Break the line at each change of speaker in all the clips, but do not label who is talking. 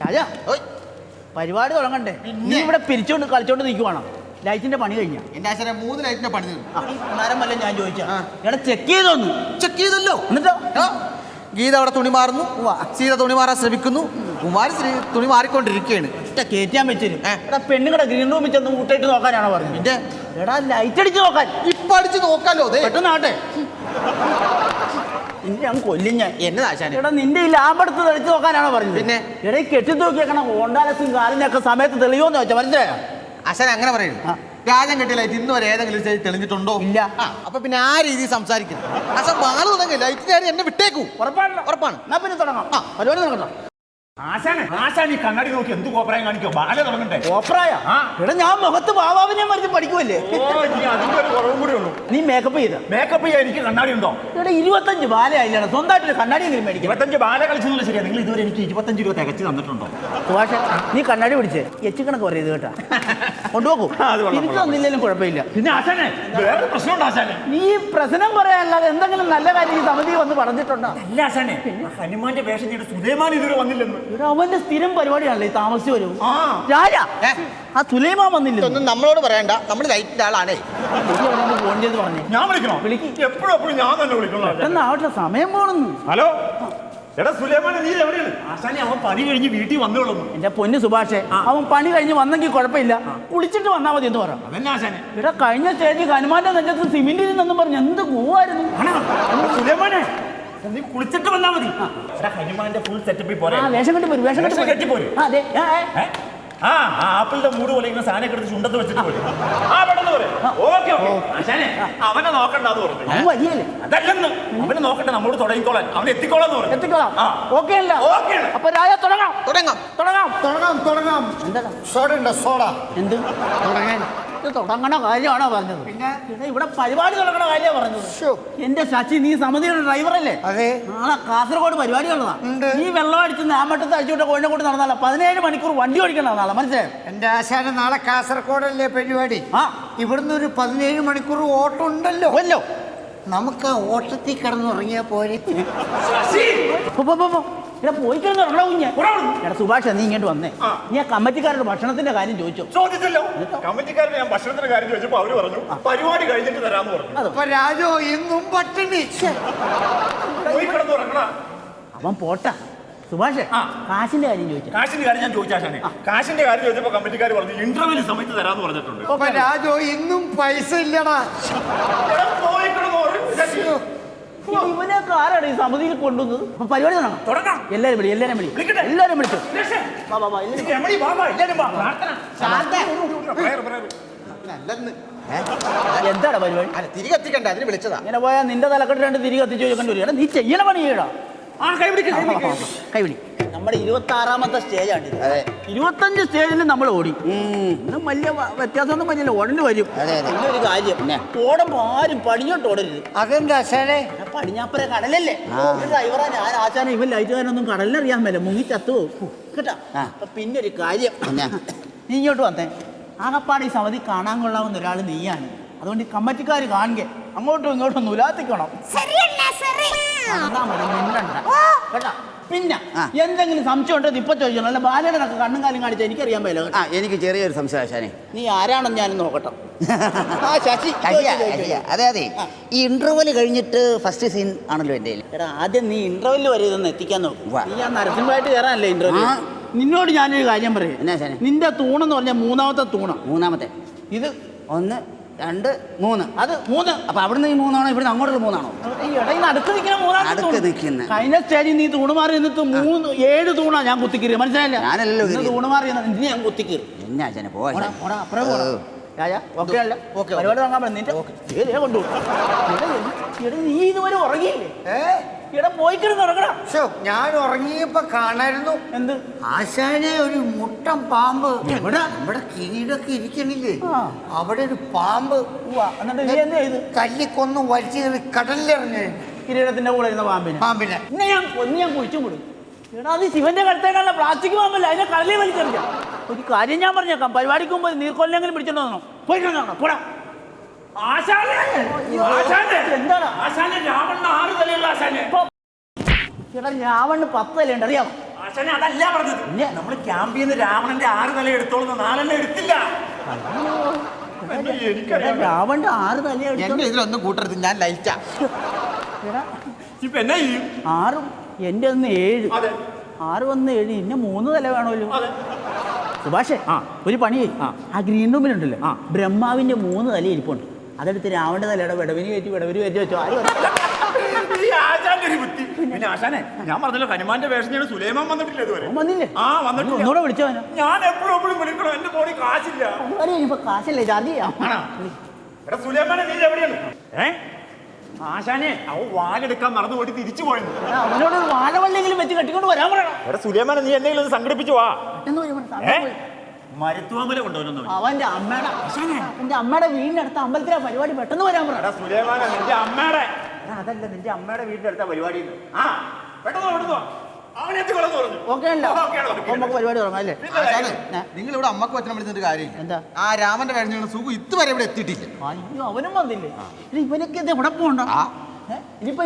രാജാ പരിപാടി തുടങ്ങണ്ടേ? നീ ഇവിടെ പിരിച്ചോണ്ട് കളിച്ചോണ്ട് നിൽക്കുവാണോ? ലൈറ്റിന്റെ പണി കഴിഞ്ഞ
എന്റെ ആശാനെ 3 ലൈറ്റിന്റെ പണി
നേരമല്ല ഞാൻ ചോദിച്ചാ ഇവിടെ ചെക്ക് ചെയ്തോന്നു.
ചെക്ക് ചെയ്തല്ലോ.
എന്നിട്ടോ
ഗീത അവിടെ തുണി മാറുന്നു, സീത തുണി മാറാൻ ശ്രമിക്കുന്നു, കുമാരി തുണി മാറിക്കൊണ്ടിരിക്കുകയാണ്.
കയറ്റാൻ വെച്ചിരും എടാ പെണ്ണുങ്ങളുടെ ഗ്രീൻ റൂമിൽ ചെന്ന് ഊട്ടിട്ട് നോക്കാനാണോ പറഞ്ഞത്?
പിന്നെ
എടാ ലൈറ്റ് അടിച്ച് നോക്കാൻ.
ഇപ്പൊ അടിച്ച് നോക്കാലോ.
പെട്ടെന്നാട്ടെ ഞാൻ കൊല്ലും ഞാൻ.
എന്നതാ ആശാനെ?
എടാ നിന്റെ ഈ ലാഭെടുത്ത് തെളിച്ച് നോക്കാനാണോ പറഞ്ഞത്?
പിന്നെ
എടേ കെട്ടി നോക്കിയേക്കണം ഓണ്ടാലസും കാലിനൊക്കെ സമയത്ത് തെളിയോന്ന് വെച്ചാൽ മനസ്സിലായോ?
ആശാനെ അങ്ങനെ പറയുന്നു. രാജൻ കെട്ടിയ ലൈറ്റ് ഇന്ന് വരെ ഏതെങ്കിലും തെളിഞ്ഞിട്ടുണ്ടോ?
ഇല്ല.
അപ്പൊ പിന്നെ ആ രീതിയിൽ സംസാരിക്കുന്നു. ആശാൻ ബാല് തുടങ്ങി ലൈറ്റിന്റെ എന്നെ വിട്ടേക്കൂ. ഉറപ്പാണ്.
എന്നാ പിന്നെ തുടങ്ങാം. പരിപാടി തുടങ്ങാം.
ആശാൻ ഈ കണ്ണാടി നോക്കി എന്ത് കോപ്രായം കാണിക്കോ? ബാല തുടങ്ങണ്ടേ?
കോപ്രായ? എടാ ഞാൻ മുഖത്ത് ബാബാവിനെ മറിച്ച് പഠിക്കുമല്ലേ?
അതിന്റെ ഒരു കുറവും കൂടി ഉള്ളൂ.
നീ മേക്കപ്പ് ചെയ്ത
മേക്കപ്പ് ചെയ്യാൻ എനിക്ക് കണ്ണാടി ഉണ്ടോ?
ഇവിടെ 25 ബാല ആയില്ലാണ് സ്വന്തമായിട്ടൊരു കണ്ണാടി എങ്കിലും മേടിക്കും.
25 ബാല കളിച്ചെന്നുള്ള ശരിയാ. നിങ്ങൾ ഇതുവരെ എനിക്ക് 25 രൂപ തികച്ച് തന്നിട്ടുണ്ടോ?
സുഭാഷ് നീ കണ്ണാടി പിടിച്ചേ എച്ചിക്കണക്ക് പറയത് കേട്ടാ. കൊണ്ടുപോകൂ. തിരിച്ചു തന്നില്ലെങ്കിലും കുഴപ്പമില്ല.
പിന്നെ ആശാനെ വേറെ പ്രശ്നമുണ്ട് ആശാനെ.
നീ പ്രശ്നം പറയാനല്ലാതെ എന്തെങ്കിലും നല്ല കാര്യം ഈ സമിതി വന്ന് പറഞ്ഞിട്ടുണ്ടോ?
അല്ല ആശാനെ, ഹനുമാന്റെ വേഷം ചെയ്ത് സുലൈമാൻ ഇതുവരെ വന്നില്ലെന്ന്.
ഇവിടെ അവന്റെ സ്ഥിരം പരിപാടിയാണല്ലേ താമസിച്ചു വരും. രാജ ആ സുലൈമാൻ വന്നില്ല.
ഒന്നും നമ്മളോട് പറയണ്ട, നമ്മൾ ലൈറ്റിന്റെ ആളാണേ.
ഫോൺ ചെയ്ത് പറഞ്ഞു.
ഞാൻ വിളിക്കണോ? എപ്പോഴും ഞാൻ തന്നെ വിളിക്കണോ?
എന്നാവട്ടെ സമയം പോണെന്ന്.
ഹലോ എടാ സുലൈമാൻ, നീ എവിടെയാണ്? ആശാനെ അവൻ പണി കഴിഞ്ഞ് വീട്ടിൽ വന്നോളൂ.
എന്റെ പൊന്ന് സുഭാഷേ, അവൻ പണി കഴിഞ്ഞ് വന്നെങ്കിൽ കുഴപ്പമില്ല, കുളിച്ചിട്ട് വന്നാൽ മതി എന്ന് പറയാം.
അതന്നെ ആശാനെ.
ഇവിടെ കഴിഞ്ഞ സ്റ്റേജ് ഹനുമാന്റെ നെഞ്ചത്ത് സിമെന്റിൽ നിന്നും പറഞ്ഞ് എന്ത് കൂവായിരുന്നു.
സുലൈമാനെ നീ കുളിച്ചിട്ട് വന്നാ മതി. ഹനുമാന്റെ ഫുൾ സെറ്റപ്പിൽ പോലെ
വേഷം കെട്ടി പോരും. വേഷം കെട്ടി പോരും. അതെ
ആപ്പിളിന്റെ മൂട് പോലെ സാധനം എടുത്ത് ചുണ്ടത്ത് വെച്ചിട്ട് പോരും. അവനെ നോക്കണ്ട എന്ന് പറഞ്ഞു. അതല്ലെന്ന് അവനെ നോക്കണ്ട, നമ്മോട് തുടങ്ങിക്കോളാൻ, അവൻ എത്തിക്കോളാന്ന് പറഞ്ഞു.
എത്തിക്കോളാം. ഓക്കെ അല്ല? അപ്പൊ രാജ തുടങ്ങാം.
എന്താ സോഡ ഉണ്ടോ? സോഡ
എന്ത് തുടങ്ങാൻ? തുടങ്ങണ കാര്യമാണോ പറഞ്ഞത്? പിന്നെ ഇവിടെ പരിപാടി തുടങ്ങണ കാര്യമാണ് പറഞ്ഞത്. എന്റെ ശശി, നീ സമിതിയുടെ ഡ്രൈവറല്ലേ?
അതെ.
നാളെ കാസർഗോഡ് പരിപാടി ഉള്ളതാ. നീ വെള്ളം അടിച്ച് നാമട്ടത്ത് അടിച്ചുകൊണ്ട് കോഴിക്കോട് നടന്നാല 17 മണിക്കൂർ വണ്ടി ഓടിക്കണം നാളെ, മനസ്സിലായോ?
എന്റെ ആശാന നാളെ കാസർഗോഡല്ലേ പരിപാടി? ഇവിടുന്ന് ഒരു 17 മണിക്കൂർ ഓട്ടം ഉണ്ടല്ലോ. നമുക്ക് ആ ഓട്ടത്തിൽ കിടന്നുറങ്ങിയാ പോരെ?
പോയി കിടന്നുറങ്ങണ സുഭാഷ്, നീ ഇങ്ങോട്ട് വന്നേ. നീ ആ കമ്മിറ്റിക്കാരുടെ ഭക്ഷണത്തിന്റെ കാര്യം
ചോദിച്ചല്ലോ. കമ്മിറ്റിക്കാരുടെ ഞാൻ ഭക്ഷണത്തിന്റെ കാര്യം ചോദിച്ചപ്പോ അവര് പറഞ്ഞു പരിപാടി കഴിഞ്ഞിട്ട് തരാന്ന് പറഞ്ഞു.
അപ്പൊ രാജോ ഇന്നും പട്ടിണി.
പോയി കിടന്നുറങ്ങണ.
അവൻ പോട്ടാ. സുഭാഷ് കാശിന്റെ കാര്യം ചോദിച്ചു.
കാശിന്റെ കാര്യം ഞാൻ ചോദിച്ചാശാനെ. കാശിന്റെ കാര്യം ചോദിച്ചപ്പോ കമ്മിറ്റിക്കാർ പറഞ്ഞു ഇന്റർവ്യൂവിന് സമയത്ത് തരാന്ന് പറഞ്ഞിട്ടുണ്ട്.
അപ്പൊ രാജോ ഇന്നും പൈസ ഇല്ലടാ.
ഇവനൊക്കെ ആരാണ് ഈ സമിതിയിൽ കൊണ്ടുവന്നത്? പരിപാടി തുടങ്ങാം. എല്ലാരും വിളിച്ചു. എന്താണ് പരിപാടി?
തിരികെ എത്തിക്കണ്ട, അതിന് വിളിച്ചതാ.
ഇങ്ങനെ പോയാൽ നിന്റെ തലക്കെട്ട് 2 തിരികെ എത്തിച്ചു ചോദിക്കേണ്ടി വരിക. നീ ചെയ്യണ പണി ചെയ്യടാ. കൈവിടി. നമ്മുടെ 26ാമത്തെ സ്റ്റേജാണ്. 25 സ്റ്റേജിൽ നമ്മൾ ഓടി. വലിയ വ്യത്യാസമൊന്നും വലിയ ഓടേണ്ടി വരും. ഒരു കാര്യം, ഓടുമ്പോ ആരും പടിഞ്ഞോട്ട് ഓടരുത്.
അതെന്താ ആശാനെ?
പടിഞ്ഞാപ്പുറ കടലല്ലേ? ഡ്രൈവറാ ഞാൻ. ആശാനെ ഇവൻ ലൈറ്റുകാരനൊന്നും കടലിനറിയാൻ മേല, മുങ്ങി ചത്തു പോകും കേട്ടാ. അപ്പൊ പിന്നെ ഒരു കാര്യം, നീ ഇങ്ങോട്ട് വന്നേ. ആകപ്പാട് ഈ സമിതി കാണാൻ കൊള്ളാവുന്ന ഒരാൾ നീയാണ്. അതുകൊണ്ട് ഈ കമ്മിറ്റിക്കാർ കാണുക അങ്ങോട്ടും ഇങ്ങോട്ടും നുലാത്തിക്കണം. കേട്ടാ. പിന്നെ എന്തെങ്കിലും സംശയം ഉണ്ടോ ഇപ്പൊ ചോദിച്ചോ. അല്ല ബാലനൊക്കെ കണ്ണും കാലും കാണിച്ചാൽ എനിക്കറിയാൻ പറ്റില്ല.
എനിക്ക് ചെറിയൊരു സംശയം.
നീ ആരാണെന്ന് ഞാനും നോക്കട്ടെ. ശശി,
അതെ ഈ ഇന്റർവെൽ കഴിഞ്ഞിട്ട് ഫസ്റ്റ് സീൻ ആണല്ലോ എൻ്റെ.
എടാ ആദ്യം നീ ഇന്റർവെല്ലിൽ വരെ ഇതൊന്ന് എത്തിക്കാൻ നോക്കും. നീ ആ നരസിംഹമായിട്ട് കയറാനല്ലേ ഇന്റർവ്യൂ. നിന്നോട് ഞാനൊരു കാര്യം പറയും. നിന്റെ തൂണെന്ന് പറഞ്ഞാൽ 3ാമത്തെ തൂണ്. ഇത് 1 2 3. അത് 3.
അപ്പൊ അവിടുന്ന് ഈ 3ആണോ ഇവിടുന്ന് അങ്ങോട്ടുള്ള 3ആണോ?
അടുത്ത് നിൽക്കുന്ന കഴിഞ്ഞ സ്റ്റേജിൽ നീ തൂണ് മാറി നിന്നിട്ട് 7 തൂണാ ഞാൻ കുത്തിക്കീറി. മനസ്സിലായില്ല?
ഞാനല്ലോ
തൂണ് മാറി ഞാൻ കുത്തിക്കീറി.
എന്നാ പോവാ
പരിപാടി വാങ്ങാൻ പറ്റും. കൊണ്ടുപോകും. നീ ഇതുവരെ ഉറങ്ങിയില്ലേ? ഇവിടെ പോയിക്കിരുന്ന് ഉറങ്ങടാ.
ഞാൻ ഉറങ്ങിയപ്പോ കാണായിരുന്നു.
എന്ത്?
ആശാനെ ഒരു മുട്ടൻ പാമ്പ് നമ്മുടെ കിരീടൊക്കെ ഇരിക്കണില്ലേ, അവിടെ ഒരു പാമ്പ്.
എന്നിട്ട് നീ എന്ത് ചെയ്ത്?
തല്ലിക്കൊന്ന് വലിച്ചു കടലിലിറങ്ങി.
കിരീടത്തിന്റെ കൂടെ ഇരുന്ന പാമ്പിനെ ഞാൻ കുഴിച്ചും കൊടുക്കും. എടാ അത് ശിവന്റെ കടത്തേക്കാളുള്ള പ്ലാസ്റ്റിക് പാമ്പല്ല, അതിനെ കടലിൽ വലിച്ചെറിയാം. ഒരു കാര്യം ഞാൻ പറഞ്ഞേക്കാം, പരിപാടിക്ക് മുമ്പ് നീർക്കൊല്ലെങ്കിലും പിടിച്ചോണ്ട് വന്നോ. പോയിട്ടാണോ പോടാ.
എന്താണ് രാവണ 6 തലയുള്ള ആശാനെ?
ചേട്ടാ രാവണ് 10 തലയുണ്ട്, അറിയാമോ?
അച്ഛനെ അതല്ല പറഞ്ഞത്. നമ്മള് ക്യാമ്പിൽ നിന്ന് രാവണന്റെ 6 തല എടുത്തോളുന്ന 4 എണ്ണം എടുത്തില്ല.
രാവണന്റെ 6 തല
എന്റെ ഇതിലൊന്നും കൂട്ടരുത്, ഞാൻ ലൈറ്റാ.
ഇപ്പൊ എന്നാ ചെയ്യും?
6 എന്റെ ഒന്ന് 7.
അതെ
6 വന്ന് 7 ഇന്നെ 3 തല വേണമല്ലോ.
അതെ.
സുഭാഷേ ഒരു പണിയേ, ആ ഗ്രീൻ റൂമിലുണ്ടല്ലോ ബ്രഹ്മാവിന്റെ 3 തല ഇരിപ്പുണ്ട്. അതെടുത്ത് രാവണന്റെ തലയുടെ വിടവിന് കയറ്റി വെച്ചോ.
ഈ ആശാന്റെ ഒരു ബുദ്ധി. പിന്നെ ആശാനെ ഞാൻ പറഞ്ഞല്ലോ ഹനുമാന്റെ വേഷം ചെയ്യണ സുലൈമാൻ വന്നിട്ടില്ല ഇതുവരെ.
വന്നില്ലേ?
ആ വന്നിട്ടില്ല.
ഒന്നുകൂടെ വിളിച്ചവനോ?
ഞാൻ എപ്പോഴും വിളിക്കണം, എന്റെ ബോഡി കാശില്ല.
ഇപ്പൊ കാശല്ലേ ചാർജ് ചെയ്യാം.
എടാ സുലൈമാനെ നീ എവിടെയാണ്? ആശാനെ അവ വാലെടുക്കാൻ മറന്നു പോയിട്ട് തിരിച്ചു പോയത്.
അവനോട് വാഴവള്ളിയെങ്കിലും വെച്ച് കെട്ടിക്കൊണ്ട് വരാൻ പറയണം.
എടാ സുലൈമാനെ നീ എന്തെങ്കിലും ഒന്ന് സംഘടിപ്പിച്ചു വാ.
പെട്ടെന്ന്
മരുത്തുവാമല കൊണ്ടുവന്നു.
അവന്റെ അമ്മയുടെ വീടിന്റെ അടുത്ത അമ്പലത്തിലെ പരിപാടി പെട്ടെന്ന് വരാൻ പറ.
എടാ സുലൈമാനെ നിന്റെ അമ്മയുടെ അതല്ല നിന്റെ അമ്മയുടെ വീടിന്റെ അടുത്ത പരിപാടി. ആ പെട്ടെന്ന്
ഓക്കെ അല്ല നമുക്ക് പരിപാടി തുടങ്ങാം അല്ലേ?
നിങ്ങൾ ഇവിടെ അമ്മക്ക് വച്ചനെ വിളിച്ചിട്ട് കാര്യമില്ല.
എന്താ
ആ രാമന്റെ വേഷം സുഖം ഇതുവരെ ഇവിടെ എത്തിയിട്ടില്ല.
അയ്യോ അവനും വന്നില്ലേ? ഇവനൊക്കെ ഇത് എവിടെ പോണ്ട? ഇനിയിപ്പോ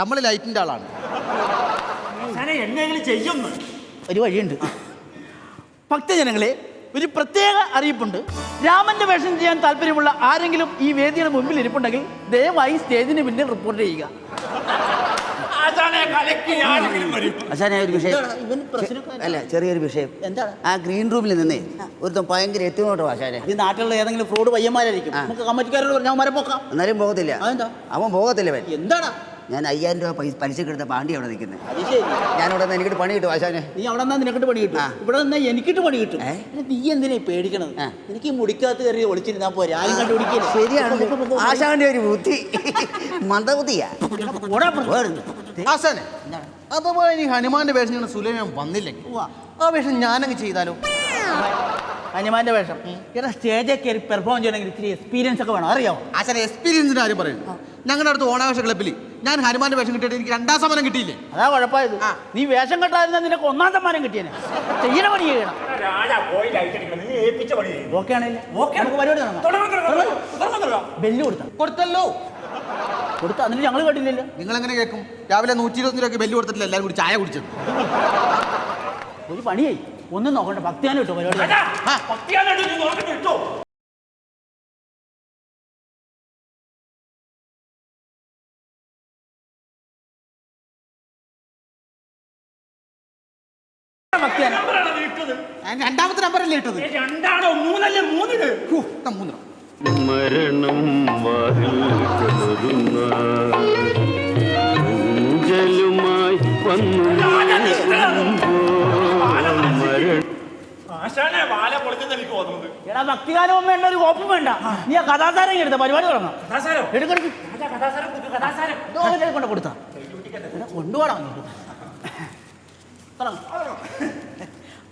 നമ്മൾ ലൈറ്റിന്റെ ആളാണ്.
എന്നെങ്കിലും ചെയ്യുന്നു.
ഒരു വഴിയുണ്ട്. ഭക്തജനങ്ങളെ, ഒരു പ്രത്യേക അറിയിപ്പുണ്ട്. രാമന്റെ വേഷം ചെയ്യാൻ താല്പര്യമുള്ള ആരെങ്കിലും ഈ വേദിയുടെ മുമ്പിൽ ഇരിപ്പുണ്ടെങ്കിൽ ദയവായി സ്റ്റേജിന് പിന്നിൽ റിപ്പോർട്ട് ചെയ്യുക.
ഒരു വിഷയം അല്ല, ചെറിയൊരു വിഷയം.
എന്താണ്?
ആ ഗ്രീൻ റൂമിൽ നിന്നേ ഒരുത്തം ഭയങ്കര എത്തിനോട്ടോ ആശാനെ.
ഈ നാട്ടിലുള്ള ഏതെങ്കിലും ഫ്രോഡ് പയ്യന്മാരായിരിക്കും. നമുക്ക് കമ്മിറ്റിക്കാരോട് പറഞ്ഞാൽ അവന്മാരെ പോക്കാം.
എന്നാലും പോകത്തില്ല.
അതെന്താ?
അവൻ പോകത്തില്ല.
എന്താടാ?
ഞാൻ 5000 രൂപ പലിശക്ക് എടുത്ത പാണ്ടി അവിടെ നിൽക്കുന്നത്.
അത് ശരി.
ഞാനിവിടെ നിന്ന് എനിക്കിട്ട് പണി കിട്ടും ആശാനെ.
നീ അവിടെ നിന്നാ നിനക്കിട്ട് പണി കിട്ടും, ഇവിടെ നിന്നാ എനിക്കിട്ട് പണി കിട്ടും. നീ എന്തിനാ പേടിക്കണത്? എനിക്ക് ഈ മുടിക്കകത്ത് കയറി ഒളിച്ചിരുന്നാ പോരെ, ആരും കണ്ടുപിടിക്കില്ല.
ശരിയാണ് ആശാന്റെ ഒരു ബുദ്ധി, മന്ദബുദ്ധിയാ.
ആശാനെ അതുപോലെ ഇനി ഹനുമാന്റെ വേഷം ചെയ്യുന്ന സുലൈമാൻ വന്നില്ലെങ്കിൽ ആ വേഷം ഞാനങ്ങ് ചെയ്താലോ?
ഹനുമാന്റെ വേഷം ഇവിടെ സ്റ്റേജിൽ കയറി പെർഫോം ചെയ്യണമെങ്കിൽ ഇത്തിരി എക്സ്പീരിയൻസ് ഒക്കെ വേണം, അറിയാമോ?
ആശാനെ എക്സ്പീരിയൻസിന്റെ കാര്യം പറയുന്നു. ഞങ്ങളുടെ അടുത്ത് ഓണാഘോഷ ക്ലബ്ബിൽ ഞാൻ ഹനുമാന്റെ വേഷം കിട്ടിയിട്ട് എനിക്ക് 2ാം സമ്മാനം കിട്ടിയില്ലേ?
അതാ കുഴപ്പമായത്. നീ വേഷം കെട്ടായിരുന്ന നിനക്ക് 1ാം സമ്മാനം കിട്ടിയേനെ. ചെയ്യണ പണി ചെയ്യണം. ഓക്കെ ആണല്ലേ? നമുക്ക് പരിപാടി തുടങ്ങാം. ബെല്ല് കൊടുത്തല്ലോ. എന്നിട്ട് ഞങ്ങൾ കേട്ടില്ലല്ലോ.
നിങ്ങൾ എങ്ങനെ കേൾക്കും? രാവിലെ 120 രൂപയ്ക്ക് ബെല്ല് കൊടുത്തിട്ടില്ല എല്ലാവരും കൂടി ചായ കുടിച്ചത്.
ഒരു പണിയായി ഒന്നും നോക്കണ്ട, ഭക്തിയാനം കിട്ടും പരിപാടി.
രണ്ടാമത്തെ നമ്പറല്ലേ ഇട്ടത്?
2 3
3
മരണം വാതിൽ കടരുന്ന അഞ്ചലുമായി വന്നു
എടാ ഭക്തിഗാനവും വേണ്ട, ഒരു കോപ്പും വേണ്ട. നീ ആ കഥാസാരം എടുത്ത പരിപാടി തുടങ്ങാം. കൊണ്ട് കൊടുത്താ കൊണ്ടുപോകണം.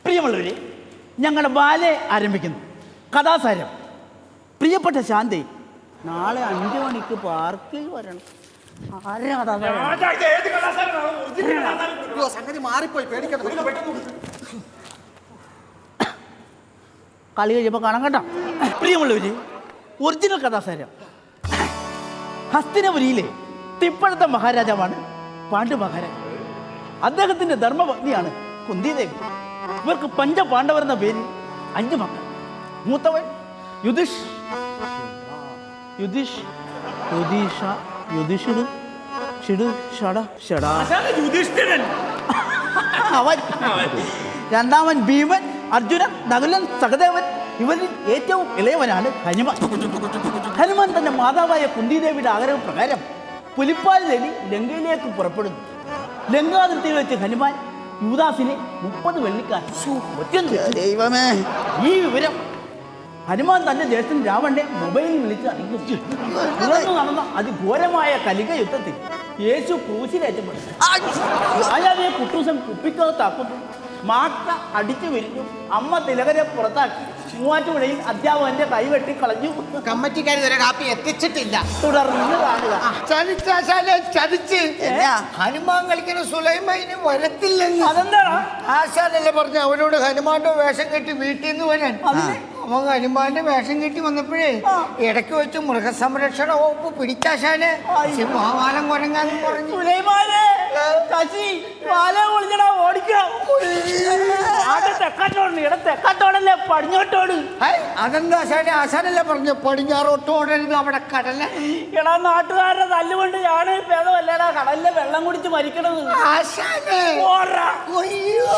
പ്രിയമുള്ളവരെ, ഞങ്ങളുടെ ബാലെ ആരംഭിക്കുന്നു. കഥാസാരം. പ്രിയപ്പെട്ട ശാന്തി, നാളെ 5 മണിക്ക് പാർക്കിൽ വരണം. ആരാ കഥാസാരം?
സംഗതി മാറിപ്പോയി, പേടിക്കണം.
കളി കഴിയുമ്പോൾ കാണാൻ കേട്ടോ. പ്രിയമുള്ളവര്, ഒറിജിനൽ കഥാസാരം. ഹസ്തിനപുരിയിലെ ഇപ്പോഴത്തെ മഹാരാജാവാണ് പാണ്ഡു മഹാരാജ്. അദ്ദേഹത്തിന്റെ ധർമ്മപത്നിയാണ് കുന്തിദേവി. ഇവർക്ക് പഞ്ചപാണ്ഡവർ എന്ന പേരിൽ 5 മക്കൾ. മൂത്തവൻ അവൻ. രണ്ടാമൻ ഭീമൻ, അർജുനൻ, നകുലൻ, സഹദേവൻ. ഇവരിൽ ഏറ്റവും ഇളയവനാണ് ഹനുമാൻ. ഹനുമാൻ തന്റെ മാതാവായ കുന്തിദേവിയുടെ ആഗ്രഹപ്രകാരം പുലിപ്പാൽ തേടി ലങ്കയിലേക്ക് പുറപ്പെടുന്നു. ലങ്കാതിർത്തിയിൽ വെച്ച് ഹനുമാൻ യൂദാസിനെ 30 വെള്ളിക്കാശ്
ദൈവമേ.
ഈ വിവരം ഹനുമാൻ തന്റെ ജ്യേഷ്ഠൻ രാവണനെ മൊബൈലിൽ വിളിച്ച് അറിയിച്ചു. തുടർന്ന് നടന്ന അതിഘോരമായ കലിക യുദ്ധത്തിൽ യേശു ക്രൂശിലേറ്റപ്പെട്ടു. രാജാവിനെ കുട്ടൂസൻ കുപ്പിക്കകത്താക്കുന്നു. മാക്ക അടിച്ചു വിരിഞ്ഞു. അമ്മ തിലകരെ പുറത്താക്കി. മൂവാറ്റുപുഴയിൽ അധ്യാപകന്റെ കൈവെട്ടി കളഞ്ഞു.
കമ്മിറ്റിക്കാർ ഇതുവരെ കാപ്പി എത്തിച്ചിട്ടില്ല.
തുടർന്ന് കാണുക.
ചതിച്ച് ഹനുമാൻ കളിക്കുന്ന സുലൈമാന് വരത്തില്ലെന്ന്.
അതെന്താണോ?
ആശാനല്ലേ പറഞ്ഞു അവനോട് ഹനുമാന്റെ വേഷം കെട്ടി വീട്ടിൽ നിന്ന് വരാൻ. അവൻ ഹനുമാന്റെ വേഷം കെട്ടി വന്നപ്പോഴേ ഇടയ്ക്ക് വെച്ച് മൃഗസംരക്ഷണ വകുപ്പ് പിടിച്ചാശാന് സിംഹവാലം കുരങ്ങാന്ന് പറഞ്ഞു.
ശശി പാല പൊളിഞ്ഞടാ ഓടിക്കാം തെക്കാട്ടോട് ഇട തെക്കാട്ടോടല്ലേ പടിഞ്ഞോട്ടോട്.
അതെന്താ ആശാനെ? ആശാനല്ലേ പറഞ്ഞു പടിഞ്ഞാറോട്ട് ഓടരുത്, അവിടെ കടല.
എടാ നാട്ടുകാരുടെ തല്ലുകൊണ്ട് ഞാൻ ഭേദമല്ലേടാ കടലിലെ വെള്ളം കുടിച്ച് മരിക്കണത്.
ആശാനെ
ഓടാ.
അയ്യോ